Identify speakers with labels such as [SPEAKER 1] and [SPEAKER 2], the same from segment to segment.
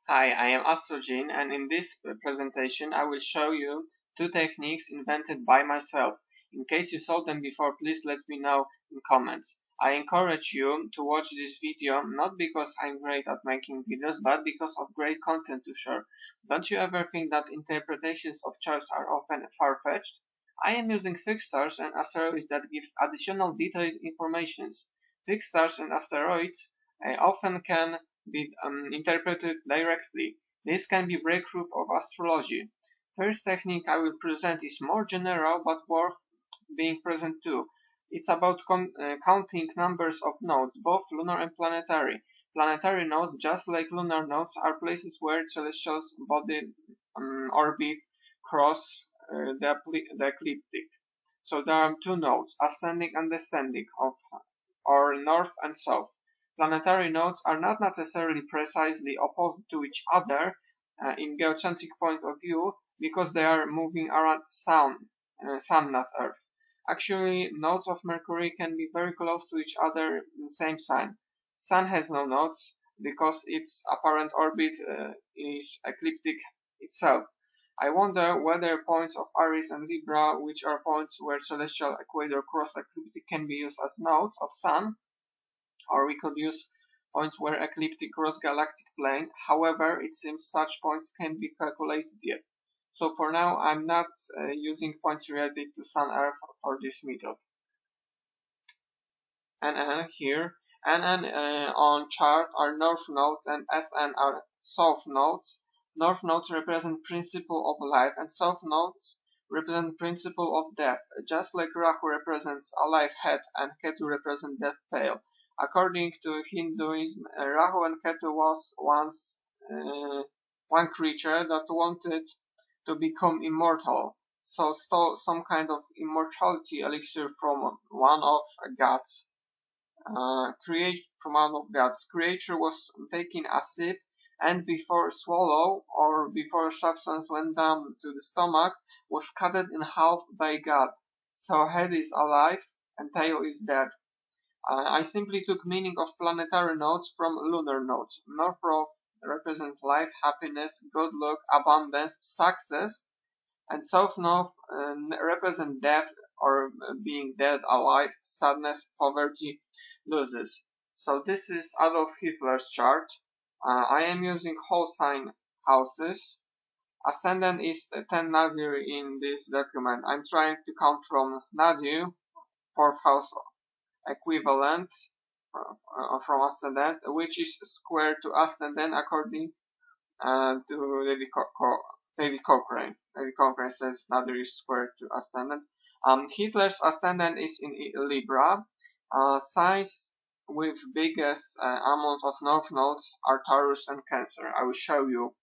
[SPEAKER 1] Hi, I am Astrogene, and in this presentation I will show you two techniques invented by myself. In case you saw them before, please let me know in comments. I encourage you to watch this video not because I'm great at making videos, but because of great content to share. Don't you ever think that interpretations of charts are often far-fetched? I am using fixed stars and asteroids that gives additional detailed informations. Fixed stars and asteroids often can be interpreted directly. This can be breakthrough of astrology. First technique I will present is more general but worth being present too. It's about counting numbers of nodes, both lunar and planetary. Planetary nodes, just like lunar nodes, are places where celestial bodies orbit cross the ecliptic. So there are two nodes, ascending and descending, or north and south. Planetary nodes are not necessarily precisely opposite to each other in geocentric point of view because they are moving around sun, not Earth. Actually, nodes of Mercury can be very close to each other in the same sign. Sun has no nodes because its apparent orbit is ecliptic itself. I wonder whether points of Aries and Libra, which are points where celestial equator cross ecliptic, can be used as nodes of Sun, or we could use points where ecliptic cross galactic plane. However, it seems such points can't be calculated yet. So for now, I'm not using points related to Sun Earth for this method. NN here. NN on chart are north nodes and SN are south nodes. North nodes represent principle of life and south nodes represent principle of death, just like Rahu represents a life head and Ketu represent death tail. According to Hinduism, Rahu and Ketu was once one creature that wanted to become immortal, so stole some kind of immortality elixir from one of gods. From one of God's creature was taking a sip, and before swallow or before substance went down to the stomach, was cut in half by God. So head is alive and tail is dead. I simply took meaning of planetary nodes from lunar nodes. North represents life, happiness, good luck, abundance, success, and South North represent death or being dead, alive, sadness, poverty, losses. So this is Adolf Hitler's chart. I am using whole sign houses. Ascendant is 10 Nadir in this document. I'm trying to count from Nadir, 4th house equivalent from ascendant, which is square to ascendant according to David Cochrane. David Cochrane says Nadir is square to ascendant. Hitler's ascendant is in Libra. Signs with biggest amount of north nodes are Taurus and Cancer. I will show you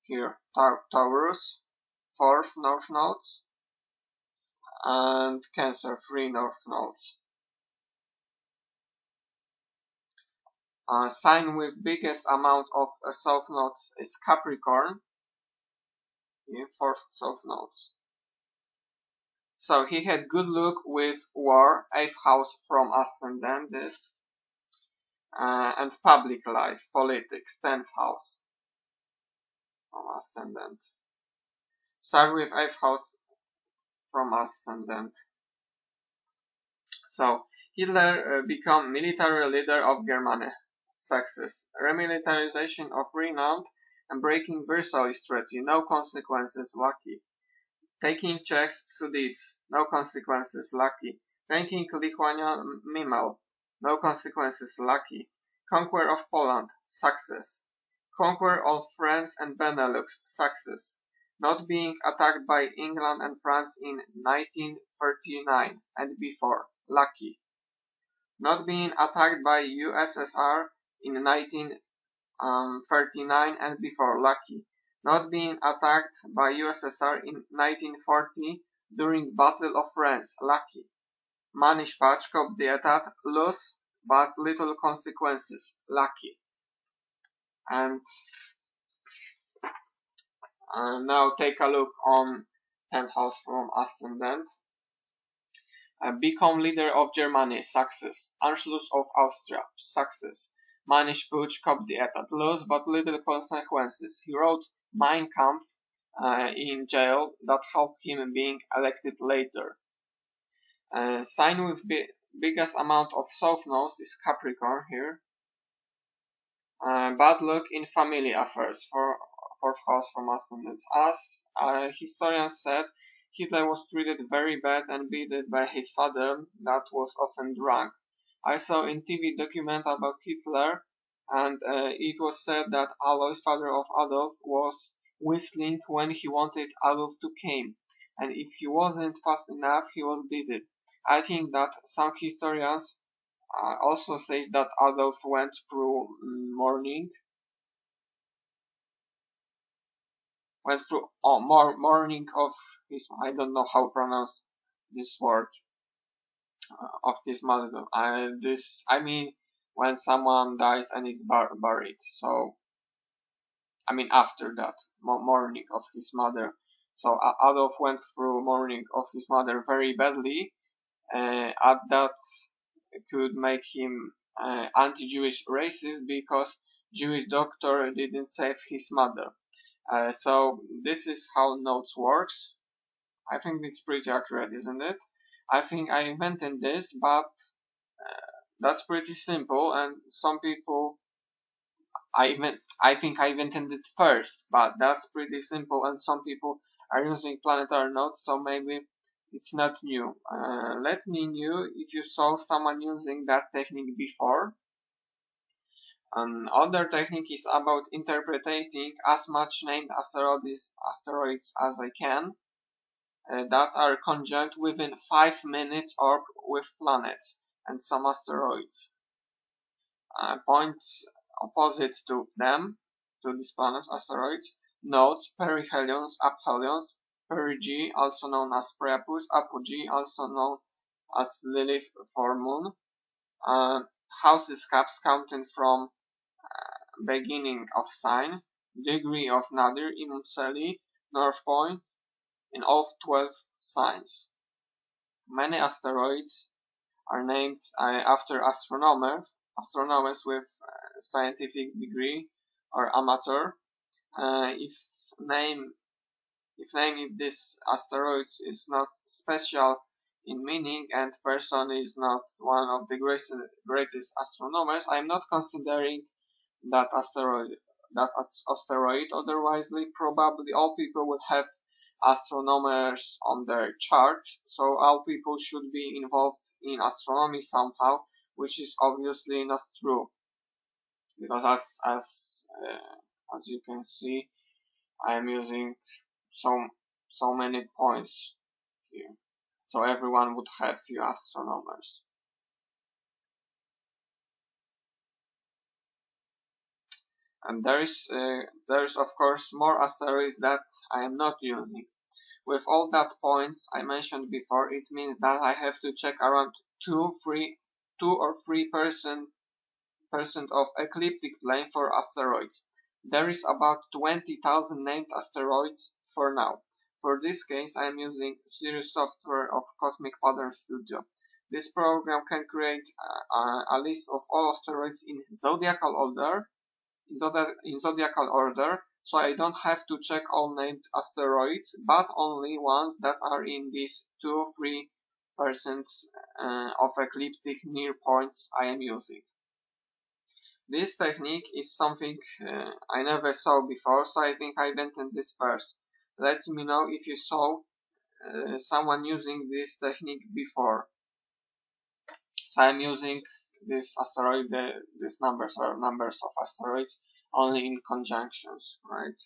[SPEAKER 1] here. Taurus, 4th north nodes, and Cancer, 3 north nodes. Sign with biggest amount of south nodes is Capricorn, 4th south nodes. So he had good luck with war, 8th house from ascendant, this, and public life, politics, 10th house from ascendant. Start with 8th house from ascendant. So Hitler became military leader of Germany. Success. Remilitarization of renowned and breaking Versailles Treaty. No consequences. Lucky. Taking Czechs Sudetes. No consequences. Lucky. Taking Lithuania Memel. No consequences. Lucky. Conquer of Poland. Success. Conquer of France and Benelux. Success. Not being attacked by England and France in 1939 and before. Lucky. Not being attacked by USSR in 1939 and before. Lucky. Not being attacked by USSR in 1940 during Battle of France. Lucky. Manish Pachkov dietat. Loss but little consequences. Lucky. And now take a look on 10th house from ascendant. Become leader of Germany, success. Anschluss of Austria, success. Manage putsch, coup d'etat, loss but little consequences. He wrote Mein Kampf in jail that helped him being elected later. Sign with biggest amount of south nodes is Capricorn here. Bad luck in family affairs for fourth house from ascendants. As historians said, Hitler was treated very bad and beaten by his father that was often drunk. I saw in TV document about Hitler and it was said that Alois, father of Adolf, was whistling when he wanted Adolf to come, and if he wasn't fast enough he was beaten. I think that some historians also says that Adolf went through mourning of his, I don't know how to pronounce this word, of his mother. I mean when someone dies and is buried. So I mean after that mourning of his mother. So Adolf went through mourning of his mother very badly. At that could make him anti-Jewish racist because Jewish doctor didn't save his mother. So this is how notes works. I think it's pretty accurate, isn't it? I think I invented this, but that's pretty simple, and some people I think I invented it first, but that's pretty simple, and some people are using planetary notes, so maybe it's not new. Let me know if you saw someone using that technique before. Another technique is about interpreting as much named asteroids as I can that are conjunct within 5 minutes or with planets and some asteroids. Points opposite to them, to these planets, asteroids, nodes, perihelions, aphelions, perigee, also known as prepuce, apogee, also known as Lilith for moon, houses caps counting from beginning of sign, degree of nadir, imum north point, in all 12 signs. Many asteroids are named after astronomers with scientific degree or amateur. If this asteroid is not special in meaning and person is not one of the greatest astronomers, I am not considering that asteroid. Otherwise, probably all people would have astronomers on their chart, so all people should be involved in astronomy somehow, which is obviously not true, because as you can see, I am using so many points here, so everyone would have few astronomers. And there is of course more asteroids that I am not using. With all that points I mentioned before, it means that I have to check around 2 or 3% of ecliptic plane for asteroids. There is about 20,000 named asteroids for now. For this case I am using Sirius software of Cosmic Pattern Studio. This program can create a list of all asteroids in zodiacal order, so I don't have to check all named asteroids, but only ones that are in these 2-3% of ecliptic near points I am using. This technique is something I never saw before, so I think I invented this first. Let me know if you saw someone using this technique before. So I'm using this asteroid, these numbers are numbers of asteroids only in conjunctions, right?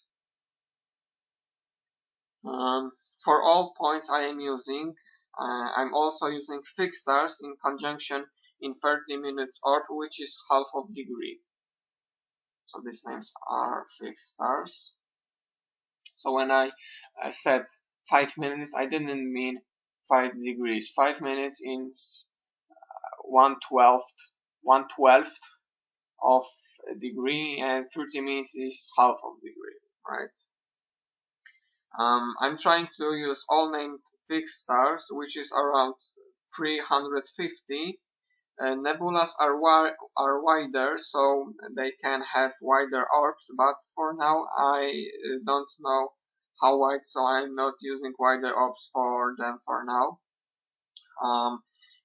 [SPEAKER 1] For all points I am using, I'm also using fixed stars in conjunction in 30 minutes orb, which is half of degree. So these names are fixed stars. So when I said 5 minutes, I didn't mean 5 degrees. 5 minutes is 1/12th of a degree, and 30 minutes is half of degree, right? I'm trying to use all named fixed stars, which is around 350. Nebulas are wider, so they can have wider orbs, but for now I don't know how wide, so I'm not using wider orbs for them for now.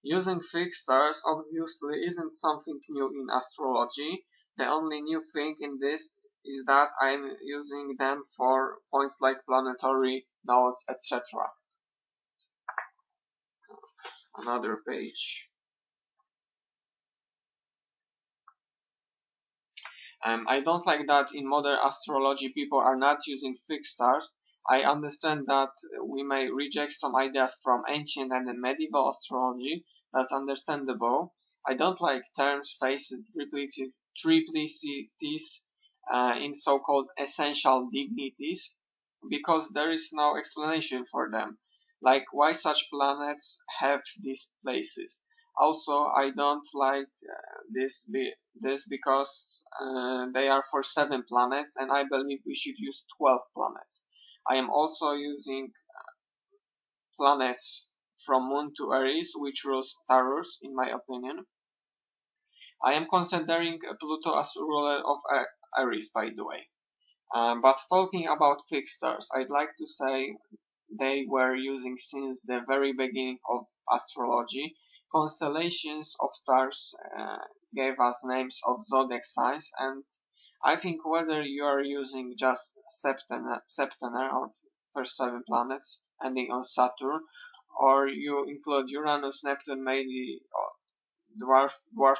[SPEAKER 1] Using fixed stars obviously isn't something new in astrology. The only new thing in this is that I'm using them for points like planetary nodes, etc. Another page. I don't like that in modern astrology people are not using fixed stars. I understand that we may reject some ideas from ancient and medieval astrology. That's understandable. I don't like terms faced triplicities in so-called essential dignities because there is no explanation for them. Like why such planets have these places. Also, I don't like this because they are for 7 planets and I believe we should use 12 planets. I am also using planets from Moon to Aries, which rules Taurus, in my opinion. I am considering Pluto as ruler of Aries, by the way. But talking about fixed stars, I'd like to say they were using since the very beginning of astrology. Constellations of stars gave us names of zodiac signs, and I think whether you are using just September or first 7 planets ending on Saturn, or you include Uranus, Neptune, maybe dwarf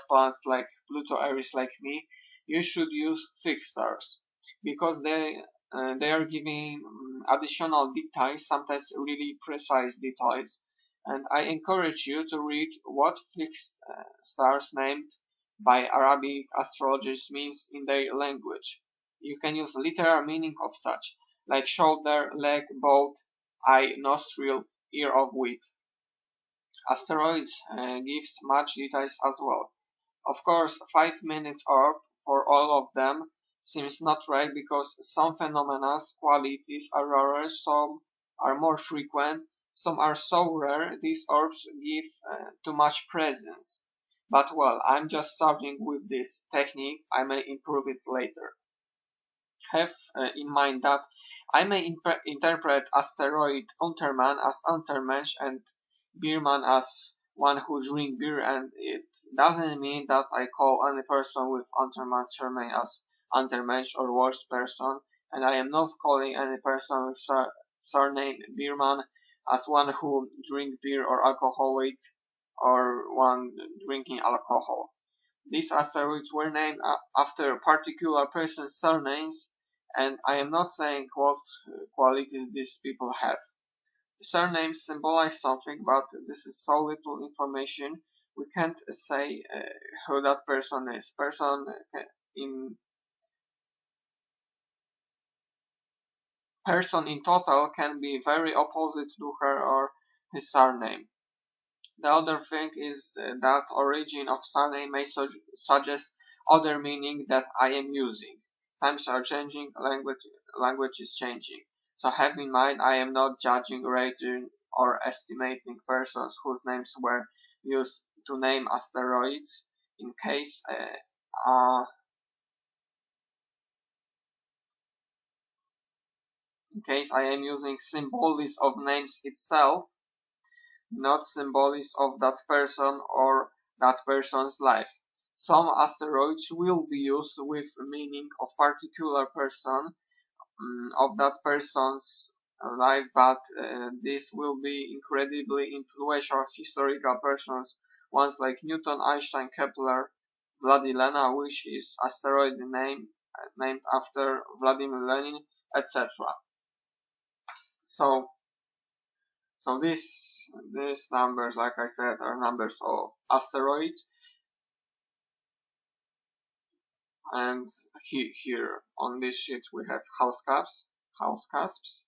[SPEAKER 1] planets like Pluto, Aries, like me, you should use fixed stars because they are giving additional details, sometimes really precise details. And I encourage you to read what fixed stars named by Arabic astrologers means in their language. You can use literal meaning of such, like shoulder, leg, both, eye, nostril, ear of wheat. Asteroids gives much details as well. Of course, 5 minutes orb for all of them seems not right because some phenomena qualities are rarer, some are more frequent, some are so rare these orbs give too much presence. But well, I'm just starting with this technique, I may improve it later. Have in mind that I may interpret asteroid Untermann as Untermensch and Biermann as one who drink beer, and it doesn't mean that I call any person with Untermann surname as Untermensch or worse person, and I am not calling any person with surname Biermann as one who drink beer or alcoholic or one drinking alcohol. These asteroids were named after particular person's surnames, and I am not saying what qualities these people have. Surnames symbolize something, but this is so little information we can't say who that person is. In person in total can be very opposite to her or his surname. The other thing is that origin of surname may suggest other meaning that I am using. Times are changing, language is changing. So have in mind I am not judging, rating, or estimating persons whose names were used to name asteroids. In case I am using symbols of names itself, not symbols of that person or that person's life. Some asteroids will be used with meaning of particular person of that person's life, but this will be incredibly influential historical persons, ones like Newton, Einstein, Kepler, Vladilena, which is asteroid named after Vladimir Lenin, etc. So these numbers, like I said, are numbers of asteroids, and here on this sheet we have house cusps.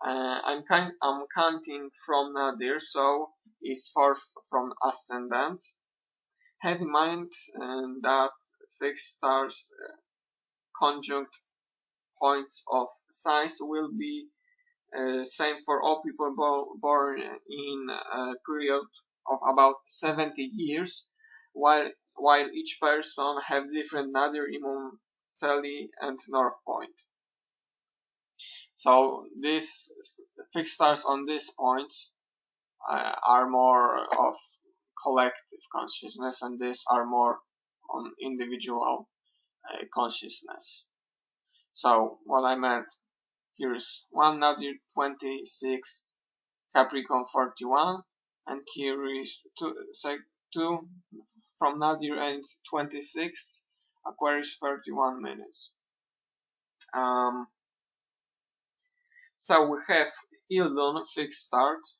[SPEAKER 1] I'm counting from nadir, so it's fourth from ascendant. Have in mind that fixed stars conjunct points of size will be same for all people born in a period of about 70 years, while each person have different nadir, imum celi, and north point. So these fixed stars on these points are more of collective consciousness, and these are more on individual consciousness. So what I meant, here's 1 nadir 26, Capricorn 41, and here is 2 from nadir ends 26, Aquarius 31 minutes. So we have Ildun fixed stars.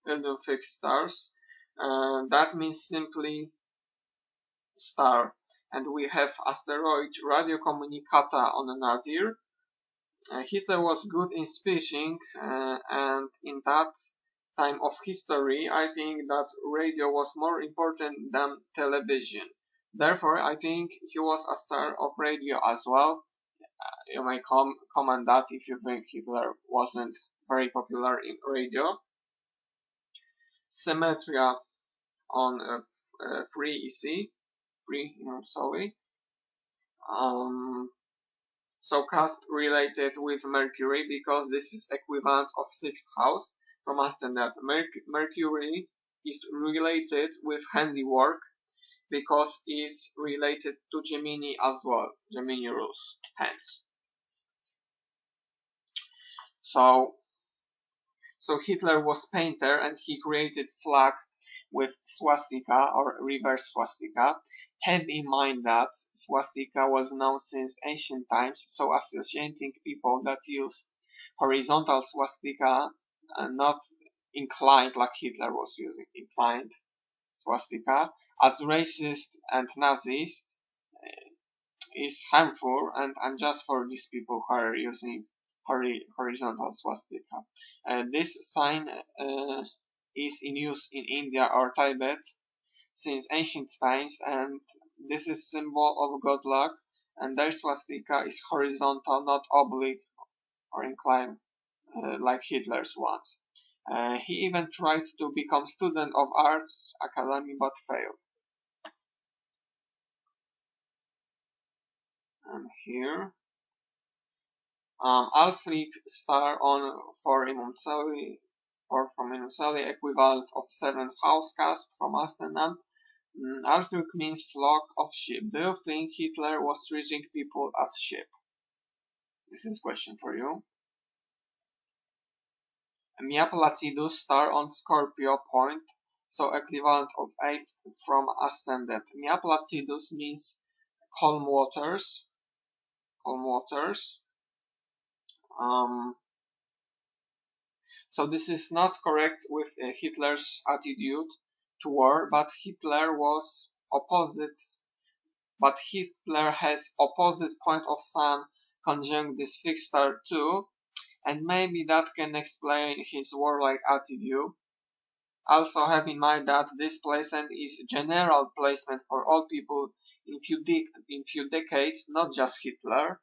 [SPEAKER 1] That means simply star. And we have asteroid radio communicata on nadir. Hitler was good in speaking, and in that time of history, I think that radio was more important than television. Therefore, I think he was a star of radio as well. You may comment that if you think Hitler wasn't very popular in radio. Symmetria on 3 EC, 3 Soli. So cusp related with Mercury because this is equivalent of 6th house from ascendant. Mercury is related with handiwork because it's related to Gemini as well. Gemini rules hands. So Hitler was painter and he created flag with swastika or reverse swastika. Have in mind that swastika was known since ancient times, so associating people that use horizontal swastika and not inclined like Hitler was using inclined swastika as racist and Nazist is harmful and unjust for these people who are using horizontal swastika. This sign is in use in India or Tibet since ancient times, and this is symbol of good luck, and their swastika is horizontal, not oblique or inclined like Hitler's ones. He even tried to become student of arts academy but failed. And here Alfric star on 4 from Imumceli, equivalent of 7th house cusp from ascendant. Alfric means flock of sheep. Do you think Hitler was treating people as sheep? This is a question for you. Mia Placidus star on Scorpio point, so equivalent of 8th from ascendant. Mia Placidus means calm waters. So this is not correct with Hitler's attitude to war, but Hitler has opposite point of sun conjunct this fixed star too, and maybe that can explain his warlike attitude. Also have in mind that this placement is general placement for all people in few decades, not just Hitler.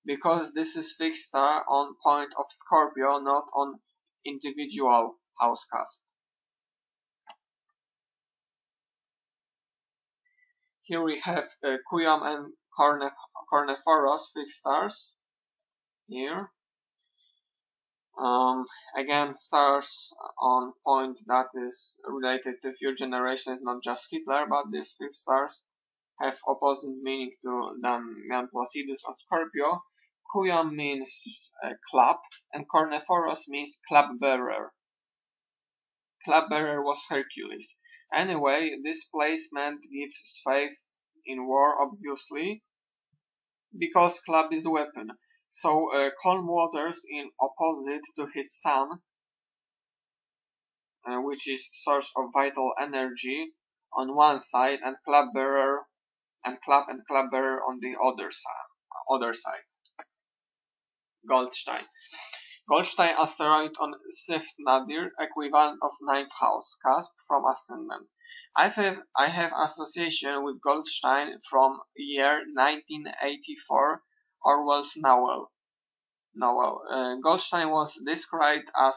[SPEAKER 1] Because this is fixed star on point of Scorpio, not on individual house cusp. Here we have Cuyam and Cornephoros fixed stars. Here. Again, stars on point that is related to few generations, not just Hitler, but these fixed stars have opposite meaning to than Mia Placidus on Scorpio. Cuyam means club, and Cornephoros means club bearer. Club bearer was Hercules. Anyway, this placement gives faith in war, obviously, because club is weapon. So calm waters in opposite to his sun, which is source of vital energy on one side, and club bearer and club bearer on the other side. Goldstein asteroid on 6th nadir, equivalent of 9th house cusp from ascendant. I have association with Goldstein from year 1984, Orwell's novel. No, well, Goldstein was described as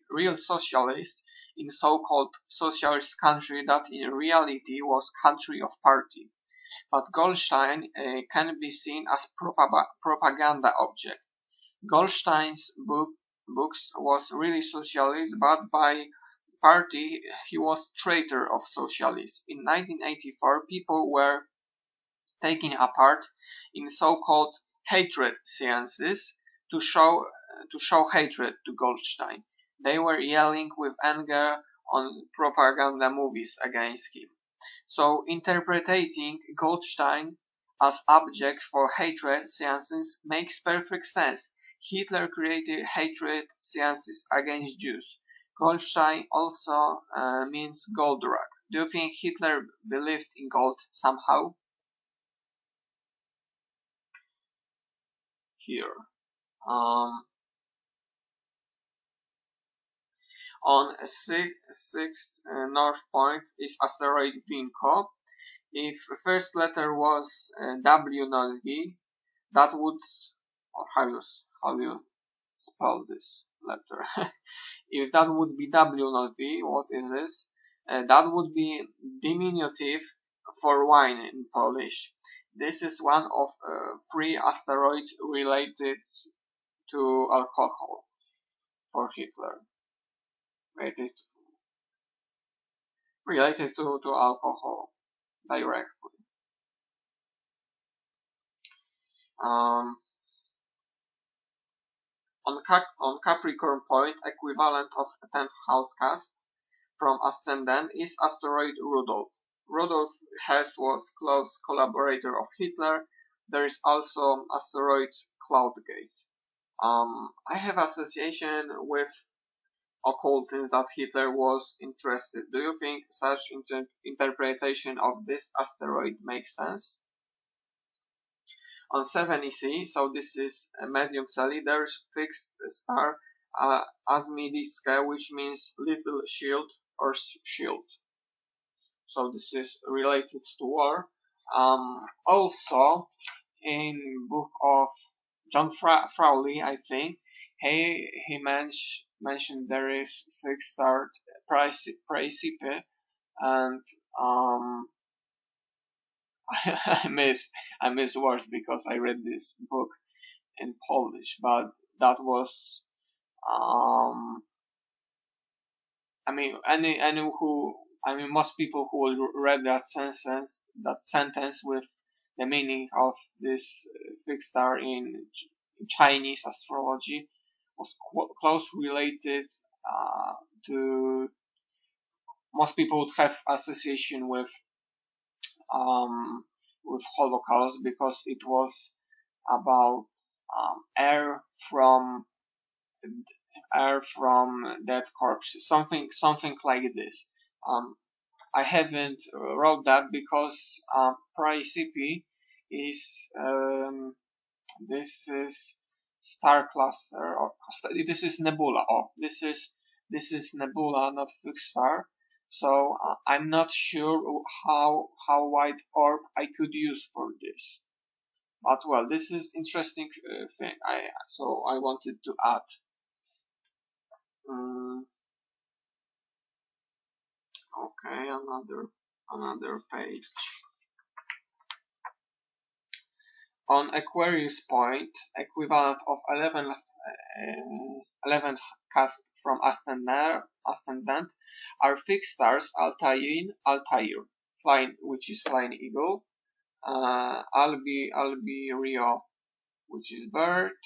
[SPEAKER 1] real socialist in so-called socialist country that in reality was country of party. But Goldstein can be seen as propaganda object. Goldstein's books was really socialist, but by party he was traitor of socialism. In 1984, people were taken apart in so-called hatred seances to show hatred to Goldstein. They were yelling with anger on propaganda movies against him. So interpreting Goldstein as object for hatred seances makes perfect sense. Hitler created hatred seances against Jews. Goldstein also means gold rush. Do you think Hitler believed in gold somehow? Here. Um, on sixth north point is asteroid Vinco. If first letter was W not V, that would, or how you spell this letter? If that would be W not V, what is this? That would be diminutive for wine in Polish. This is one of three asteroids related to alcohol for Hitler. Related to alcohol directly. Um, on Capricorn point, equivalent of the 10th house cusp from ascendant is asteroid Rudolph. Rudolf Hess was close collaborator of Hitler. There is also asteroid Cloudgate. I have association with occultism that Hitler was interested. Do you think such interpretation of this asteroid makes sense? On 7EC, so this is a medium Celi, there's fixed star Asmidiska, which means little shield or shield. So this is related to war. Also, in book of John Frowley, I think, he mentioned there is fixed star Praesipe, and I miss words because I read this book in Polish, but that was I mean most people who will read that sentence with the meaning of this fixed star in Chinese astrology was close related to most people would have association um, with Holocaust because it was about air from dead corpses, something like this. I haven't wrote that because Praesipe is this is star cluster or this is nebula. Oh, this is nebula, not fixed star. So I'm not sure how wide orb I could use for this. But well, this is interesting thing. I wanted to add. Um, okay, another page. On Aquarius point, equivalent of 11 cusp from ascendant, are fixed stars Altair, flying, which is flying eagle, Albi Rio, which is bird,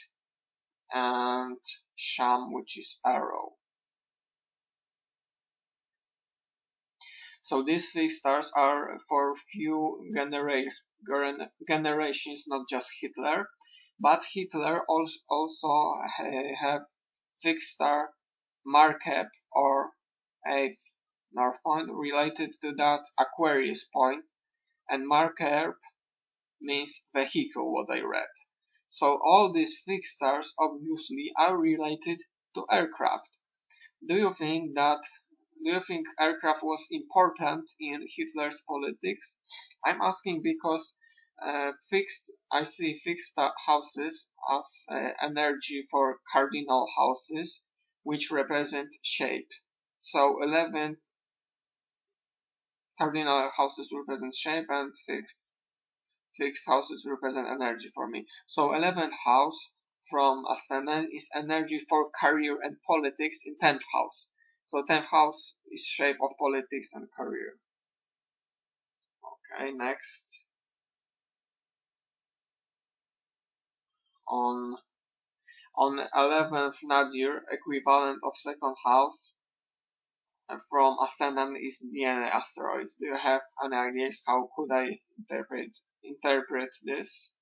[SPEAKER 1] and Sham, which is arrow. So these fixed stars are for few generations, not just Hitler, but Hitler also have fixed star Markep or 8th north point related to that Aquarius point, and Markep means vehicle, what I read. So all these fixed stars obviously are related to aircraft. Do you think aircraft was important in Hitler's politics? I'm asking because I see fixed houses as energy for cardinal houses, which represent shape. So 11 cardinal houses represent shape, and fixed houses represent energy for me. So 11th house from ascendant is energy for career and politics in 10th house. So 10th house is shape of politics and career. Okay, next. On 11th nadir, equivalent of second house from ascendant is DNA asteroids. Do you have any ideas how could I interpret this?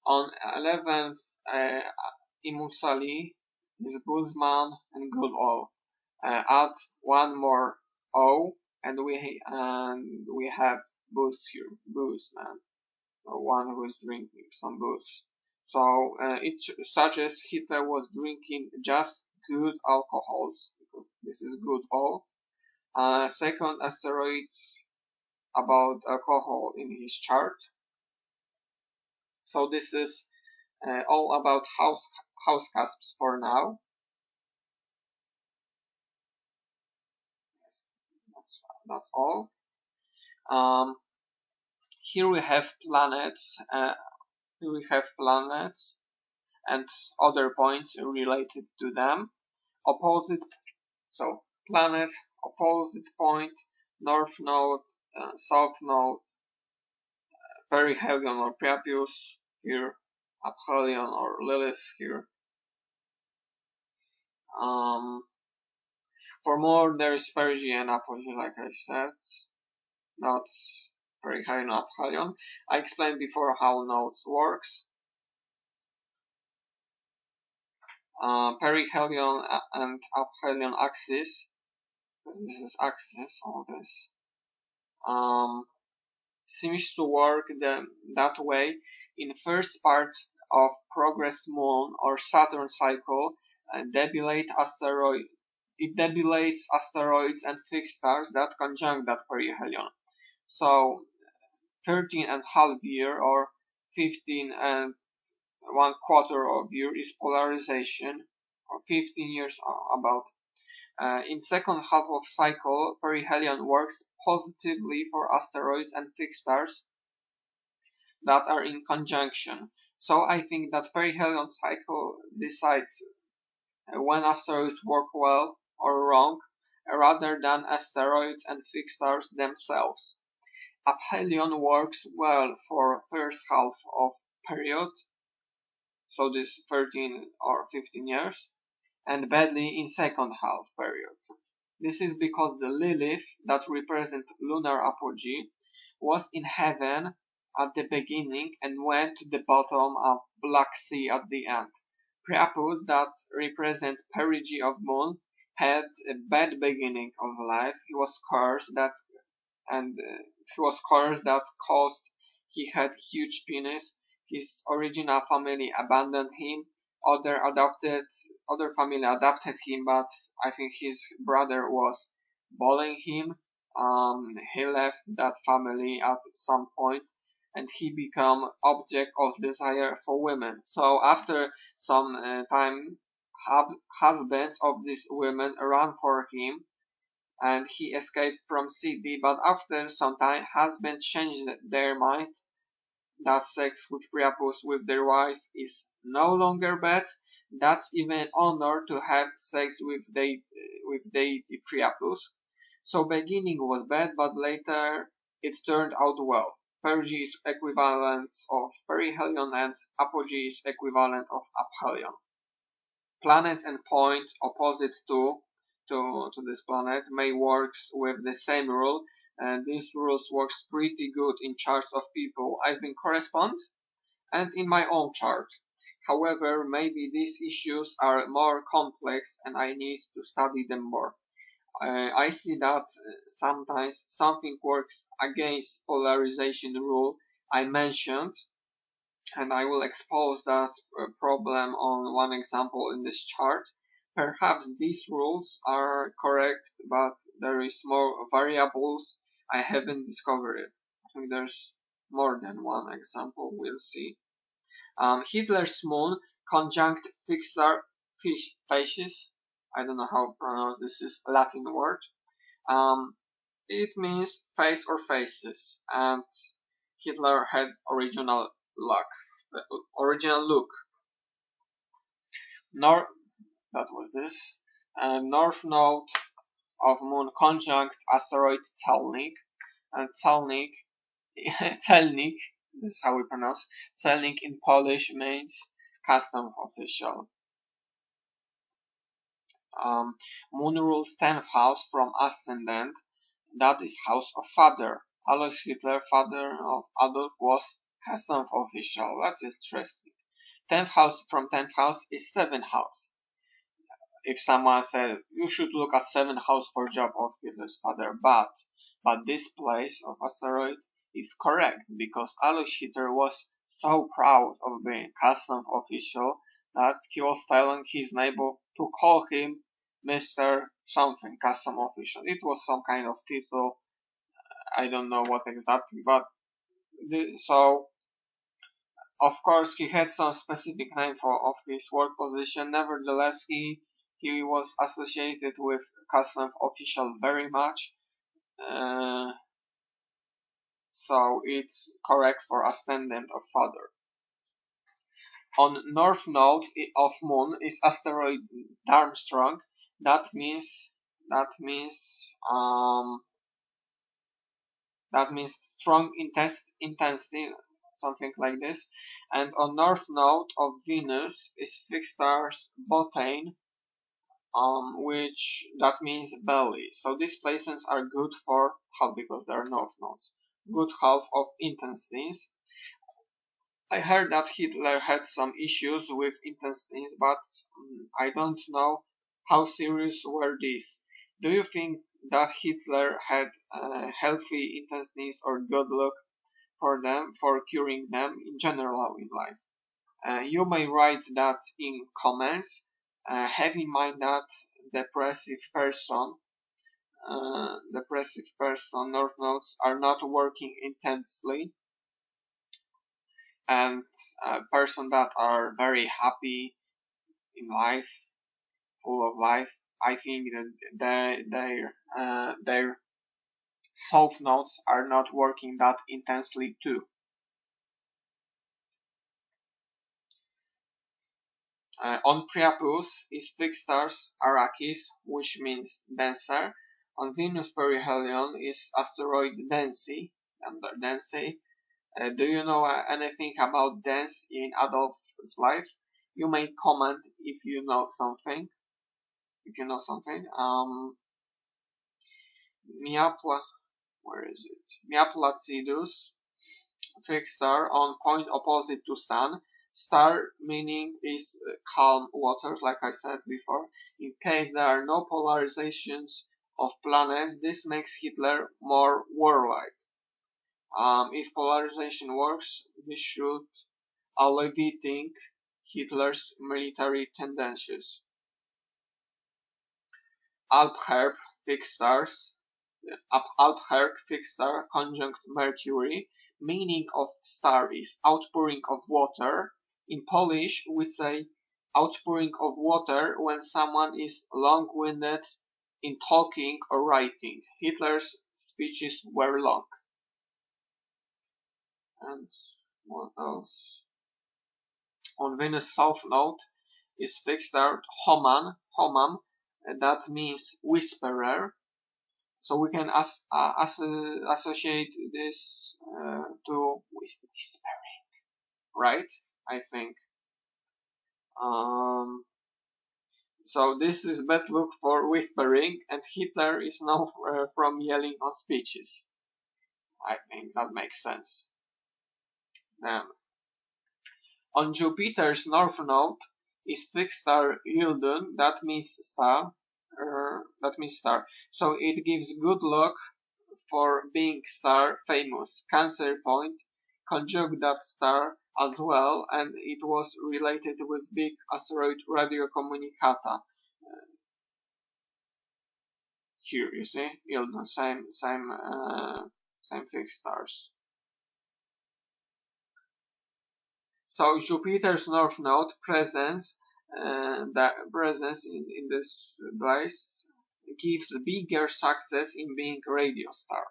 [SPEAKER 1] On 11th, Imusali is Guzman and Goodall. Add one more O, and we have booze here, booze man, one who is drinking some booze. So it suggests Hitler was drinking just good alcohols, because this is good all. Second asteroid about alcohol in his chart. So this is all about house cusps for now. Yes, that's all. Here we have planets. And other points related to them. Opposite, so planet, opposite point, north node, south node, perihelion or Priapus here, aphelion or Lilith here. For more, there is perigee and apogee, like I said, not perihelion or aphelion. I explained before how nodes works. Perihelion and aphelion axis, because this is axis, all this, seems to work that way in first part of progress moon or Saturn cycle. It debilates asteroids and fixed stars that conjunct that perihelion. So 13.5 year or 15 1/4 of year is polarization, or 15 years about. In second half of cycle, perihelion works positively for asteroids and fixed stars that are in conjunction. So I think that perihelion cycle decides when asteroids work well or wrong, rather than asteroids and fixed stars themselves. Aphelion works well for first half of period, so this 13 or 15 years, and badly in second half period. This is because the Lilith that represents lunar apogee was in heaven at the beginning and went to the bottom of Black Sea at the end. Priapus that represent perigee of moon had a bad beginning of life. He was cursed that caused he had huge penis. His original family abandoned him. Other family adopted him, but I think his brother was bullying him. He left that family at some point, and he became object of desire for women. So after some time, husbands of these women ran for him, and he escaped from city. But after some time, husbands changed their mind that sex with Priapus with their wife is no longer bad. That's even honor to have sex with deity Priapus. So beginning was bad, but later it turned out well. Perigee is equivalent of perihelion and apogee is equivalent of aphelion. Planets and point opposite to this planet may work with the same rule, and these rules works pretty good in charts of people I've been correspond and in my own chart. However, maybe these issues are more complex and I need to study them more. I see that sometimes something works against polarization rule I mentioned, and I will expose that problem on one example in this chart. Perhaps these rules are correct, but there is more variables I haven't discovered it. I think there's more than one example, we'll see. Hitler's moon conjunct fixed star facies. I don't know how to pronounce this, is a Latin word. It means face or faces, and Hitler had original look. North, that was this. North node of moon conjunct asteroid Celnik, and Celnik, Celnik, this is how we pronounce Celnik in Polish means custom official. Moon rules 10th house from ascendant, that is house of father. Adolf Hitler, father of Adolf, was custom official. That's interesting. 10th house from 10th house is 7th house. If someone said you should look at 7th house for job of Hitler's father, but this place of asteroid is correct because Adolf Hitler was so proud of being custom official that he was telling his neighbor to call him Mr. something custom official. It was some kind of title. I don't know what exactly, but so of course he had some specific name of his work position. Nevertheless, he was associated with custom official very much. So it's correct for ascendant of father. On north node of moon is asteroid Darmstrong. That means strong intensity, something like this. And on north node of Venus is fixed stars Botane, which that means belly. So these placements are good for half because they are north nodes. Good half of intensities. I heard that Hitler had some issues with intensities, but I don't know how serious were these. Do you think that Hitler had healthy intensities or good luck for them, for curing them in general in life? You may write that in comments. Have in mind that depressive person, north nodes are not working intensely, and person that are very happy in life, full of life, I think that their south nodes are not working that intensely too. On Priapus is fixed stars Arrakis, which means denser. On Venus perihelion is asteroid Densi, under Densi. Do you know anything about dance in Adolf's life? You may comment if you know something. Where is it? Miaplacidus, fixed star on point opposite to Sun. Star meaning is calm waters, like I said before. In case there are no polarizations of planets, this makes Hitler more warlike. If polarization works, this should alleviating Hitler's military tendencies. Alpherb fixed stars, Alpherb fixed star conjunct Mercury. Meaning of star is outpouring of water. In Polish, we say outpouring of water when someone is long-winded in talking or writing. Hitler's speeches were long. And what else? On Venus south node is fixed star Homam, that means whisperer. So we can associate this to whispering, right? I think. So this is bad look for whispering, and Hitler is known from yelling on speeches. I think that makes sense. Then, on Jupiter's north node is fixed star Yildun, that means star. So it gives good luck for being star famous. Cancer point conjunct that star as well, and it was related with big asteroid Radio Communicata. Here you see, Yildun, same fixed stars. So Jupiter's north node presence, in this place gives bigger success in being radio star.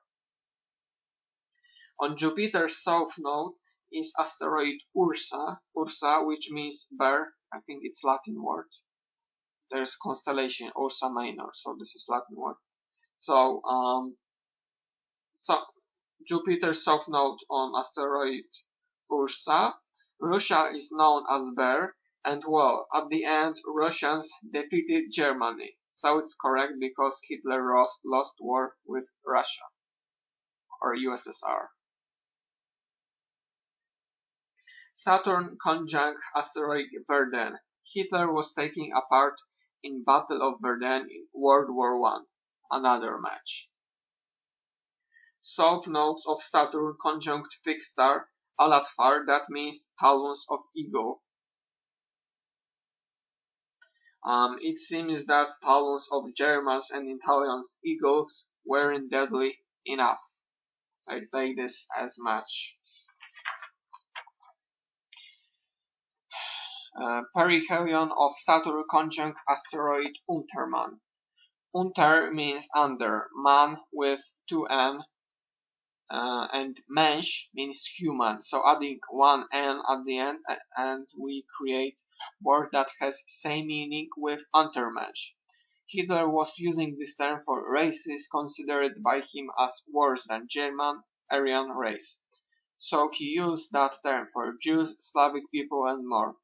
[SPEAKER 1] On Jupiter's south node is asteroid Ursa, which means bear. I think it's Latin word. There's constellation Ursa Minor, so this is Latin word. So, Jupiter's south node on asteroid Ursa. Russia is known as bear, and well, at the end, Russians defeated Germany. So it's correct because Hitler lost war with Russia or USSR. Saturn conjunct asteroid Verdun. Hitler was taking a part in Battle of Verdun in World War One. Another match. South nodes of Saturn conjunct fixed star Alatfar, that means talons of eagle. It seems that talons of Germans and Italians eagles weren't deadly enough. I take this as match. Perihelion of Saturn conjunct asteroid Unterman. Unter means under, man with 2n, and mensch means human. So adding one n at the end, and we create word that has same meaning with Untermensch. Hitler was using this term for races considered by him as worse than German, Aryan race. So he used that term for Jews, Slavic people, and more.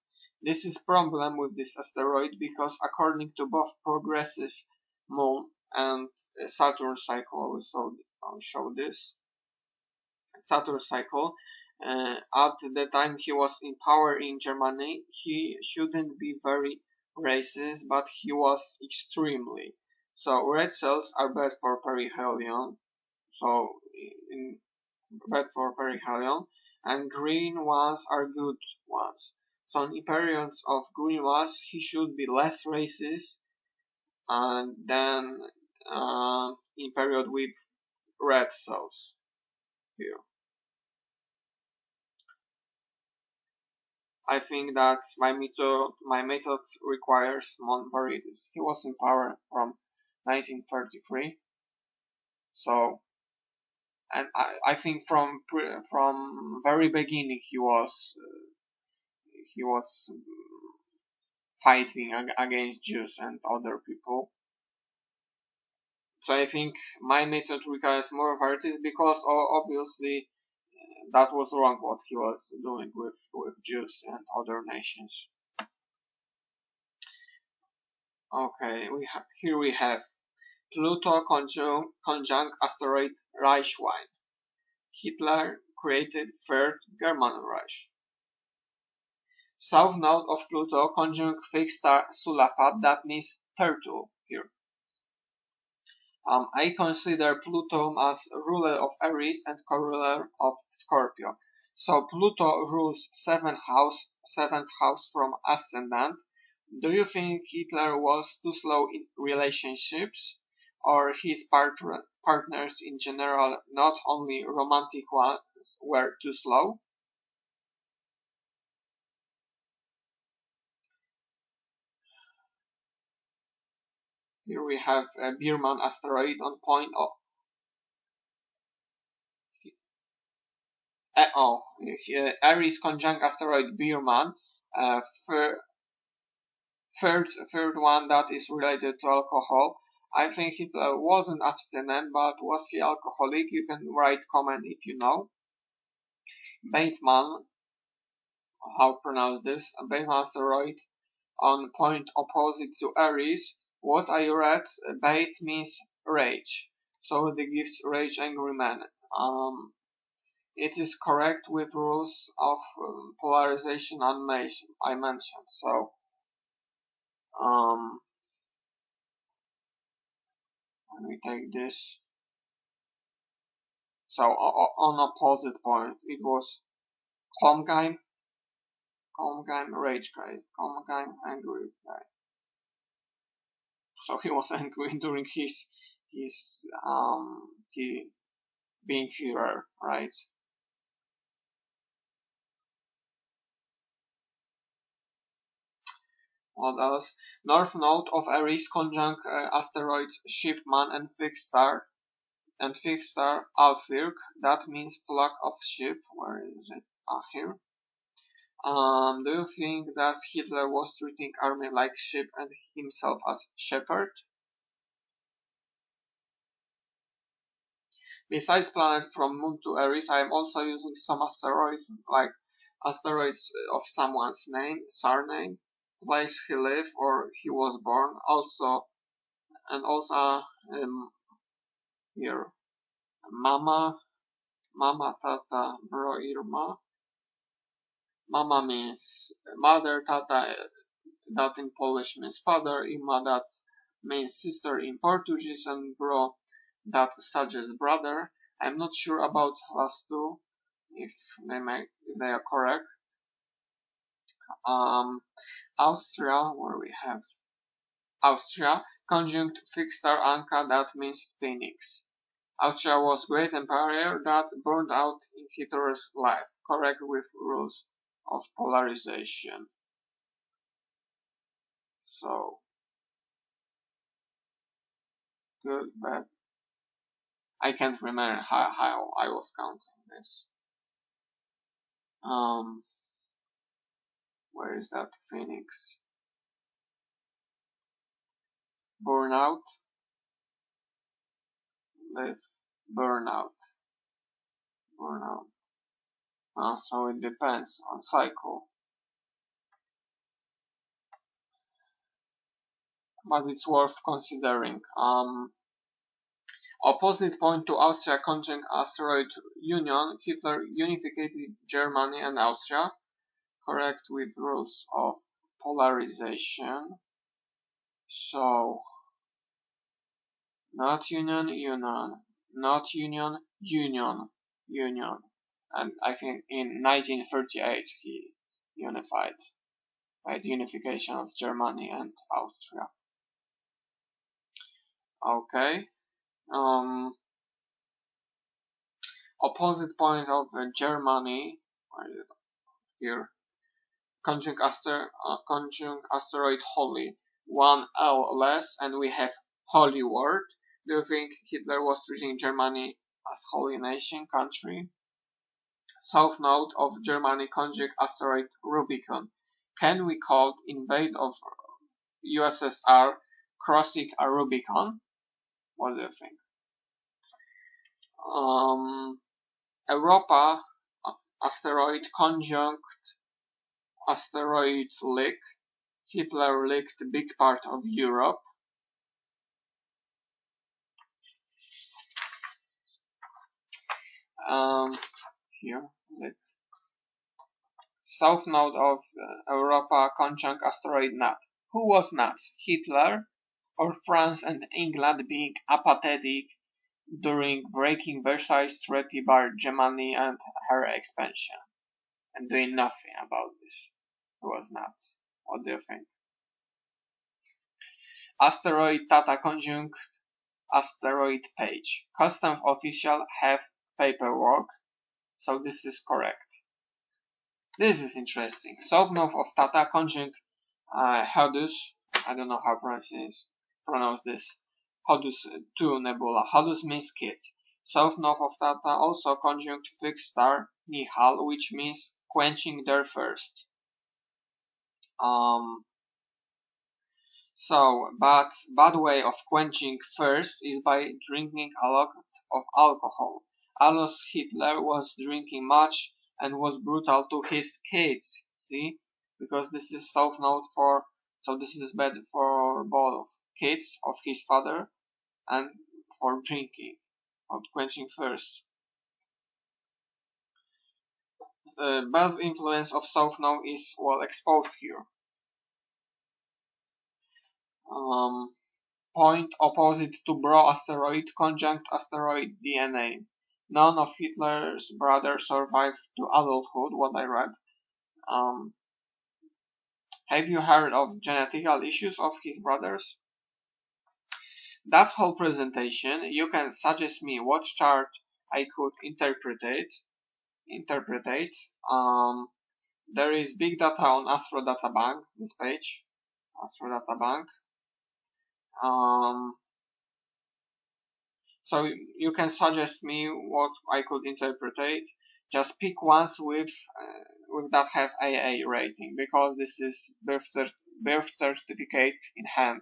[SPEAKER 1] This is problem with this asteroid because according to both progressive moon and Saturn cycle, I'll show this. Saturn cycle, at the time he was in power in Germany, he shouldn't be very racist, but he was extremely. So red cells are bad for perihelion, and green ones are good ones. So in periods of green ones, he should be less racist, and then in period with red cells here. I think that my method requires more varieties. He was in power from 1933, so, and I think from very beginning he was fighting against Jews and other people. So I think my method requires more varieties because obviously that was wrong what he was doing with Jews and other nations. Okay, here we have Pluto conjunct asteroid Reichwein. Hitler created Third German Reich. South node of Pluto conjunct fixed star Sulafat, that means turtle here. I consider Pluto as ruler of Aries and co-ruler of Scorpio. So Pluto rules seventh house from ascendant. Do you think Hitler was too slow in relationships, or his partners in general, not only romantic ones, were too slow? Here we have a Biermann asteroid on point of Aries conjunct asteroid Biermann, third one that is related to alcohol. I think Hitler wasn't abstinent, but was he alcoholic? You can write comment if you know. Bateman, how to pronounce this? Bateman asteroid on point opposite to Aries. What I read, Bate means rage, so it gives rage angry man. It is correct with rules of polarization I mentioned. So let me take this. So on opposite point, it was calm guy, rage guy, calm guy, angry guy. So he was angry during his he being Führer, right? What else? North node of Aries conjunct asteroids Shipman and fixed star Alfirk. That means flock of sheep. Where is it? Here. Do you think that Hitler was treating army like sheep and himself as shepherd? Besides planet from Moon to Aries, I am also using some asteroids, like asteroids of someone's name, surname, place he lived or he was born. Also here, mama, tata, bro, Irma. Mama means mother, tata that in Polish means father, Irma that means sister in Portuguese, and bro that suggests brother. I'm not sure about last two, if they are correct. Austria, where we have Austria, conjunct fixed star Anka, that means phoenix. Austria was great empire that burned out in Hitler's life, correct with rules of polarization. So, good, but I can't remember how I was counting this. Where is that phoenix? Burnout, live, burnout. So it depends on cycle. But it's worth considering. Opposite point to Austria conjunct asteroid union, Hitler unified Germany and Austria, correct with rules of polarization. So, not union, not union, union. And I think in 1938 he unified by the unification of Germany and Austria. Okay. Opposite point of Germany, here, conjunct asteroid Holy, one L less, and we have Holy Word. Do you think Hitler was treating Germany as holy nation, country? South node of Germany conjunct asteroid Rubicon. Can we call invade of USSR crossing a Rubicon? What do you think? Europa asteroid conjunct asteroid Lick. Hitler licked a big part of Europe. Here, Lick. South node of Europa conjunct asteroid Nut. Who was nuts? Hitler or France and England being apathetic during breaking Versailles Treaty by Germany and her expansion and doing nothing about this? Who was nuts? What do you think? Asteroid Tata conjunct asteroid Page. Custom official have paperwork, so this is correct. This is interesting. South node of Tata conjunct Hodus. I don't know how to pronounce this. Hodus 2 nebula. Hodus means kids. South node of Tata also conjunct fixed star Nihal, which means quenching their thirst. But bad way of quenching thirst is by drinking a lot of alcohol. Adolf Hitler was drinking much and was brutal to his kids. See, because this is south node for, so this is bad for both kids of his father and for drinking, of quenching thirst. Bad influence of south node is well exposed here. Point opposite to Bro asteroid conjunct asteroid DNA. None of Hitler's brothers survived to adulthood, what I read. Have you heard of genetical issues of his brothers? That whole presentation, you can suggest me what chart I could interpret. There is big data on Astro Data Bank, this page. Astrodata Bank. So you can suggest me what I could interpret. Just pick ones with that have AA rating, because this is birth certificate in hand.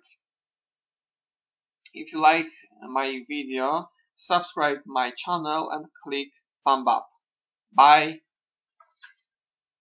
[SPEAKER 1] If you like my video, subscribe my channel and click thumb up. Bye.